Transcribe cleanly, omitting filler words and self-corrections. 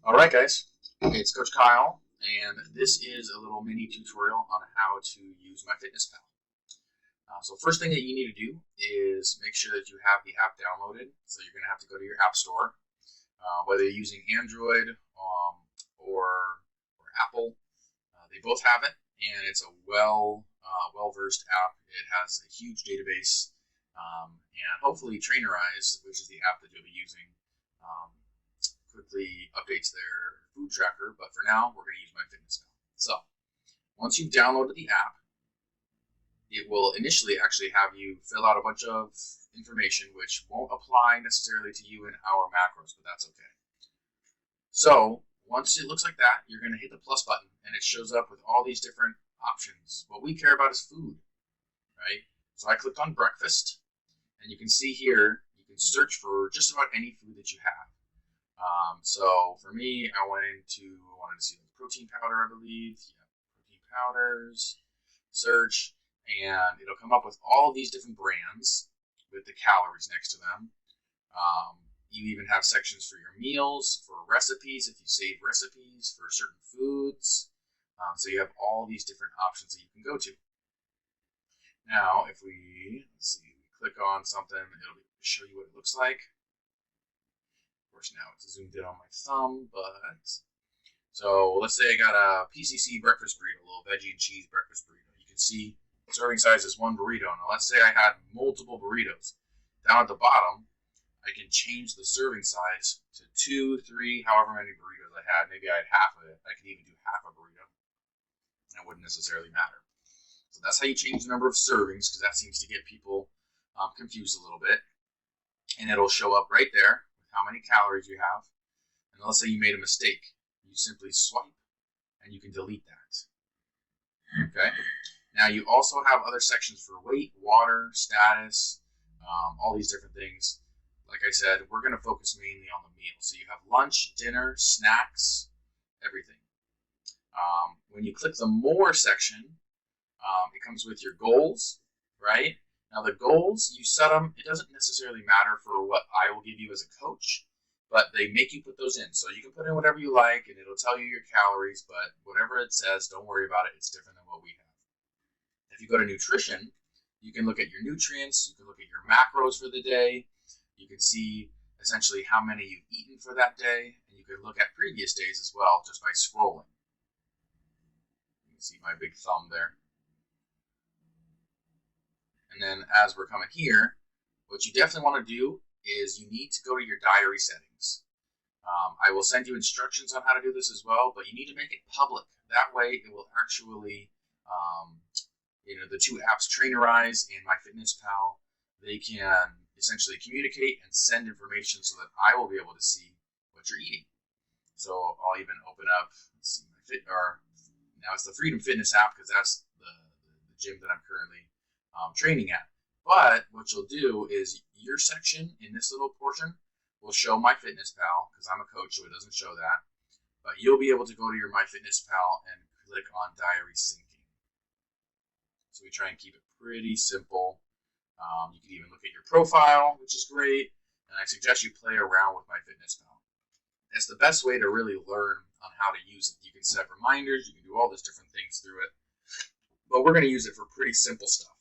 All right, guys, it's Coach Kyle, and this is a little mini tutorial on how to use myfitnesspal. So first thing that you need to do is make sure that you have the app downloaded. So you're going to have to go to your app store, whether you're using Android or Apple. They both have it, and it's a well-versed app. It has a huge database, and hopefully Trainerize, which is the app that you'll be using, quickly updates their food tracker. But for now, we're going to use myfitnesspal. So once you've downloaded the app, it will initially actually have you fill out a bunch of information which won't apply necessarily to you in our macros, but that's okay. So once it looks like that, you're going to hit the plus button, and it shows up with all these different options. What we care about is food, right? So I clicked on breakfast, and you can see here, you can search for just about any food that you have. So for me, I wanted to see the protein powder, I believe. Yeah, protein powders, search, and it'll come up with all these different brands with the calories next to them. You even have sections for your meals, for recipes, if you save recipes for certain foods. So you have all these different options that you can go to. Now, if we, click on something, it'll show you what it looks like. Of course, now it's zoomed in on my thumb, but so let's say I got a PCC breakfast burrito, a little veggie and cheese breakfast burrito. You can see serving size is one burrito. Now, let's say I had multiple burritos. Down at the bottom, I can change the serving size to 2, 3, however many burritos I had. Maybe I had half of it. I could even do half a burrito. That wouldn't necessarily matter. So that's how you change the number of servings, because that seems to get people confused a little bit. And it'll show up right there with how many calories you have. And let's say you made a mistake. You simply swipe, and you can delete that. Okay. Now you also have other sections for weight, water, status, all these different things. Like I said, we're going to focus mainly on the meal. So you have lunch, dinner, snacks, everything. When you click the more section, it comes with your goals, right? Now the goals, you set them, it doesn't necessarily matter for what I will give you as a coach, but they make you put those in. So you can put in whatever you like, and it'll tell you your calories, but whatever it says, don't worry about it. It's different than what we have. If you go to nutrition, you can look at your nutrients, you can look at your macros for the day, you can see essentially how many you've eaten for that day, and you can look at previous days as well just by scrolling. You can see my big thumb there. And then as we're coming here, what you definitely want to do is you need to go to your diary settings. I will send you instructions on how to do this as well, but you need to make it public. That way it will actually, the two apps, Trainerize and myfitnesspal, they can essentially communicate and send information so that I will be able to see what you're eating. So I'll even open up, now it's the Freedom Fitness app, because that's the gym that I'm currently training at. But what you'll do is your section in this little portion will show myfitnesspal, because I'm a coach, so it doesn't show that. But you'll be able to go to your myfitnesspal and click on diary syncing. So we try and keep it pretty simple. You can even look at your profile, which is great. And I suggest you play around with myfitnesspal. It's the best way to really learn on how to use it. You can set reminders. You can do all those different things through it. But we're going to use it for pretty simple stuff.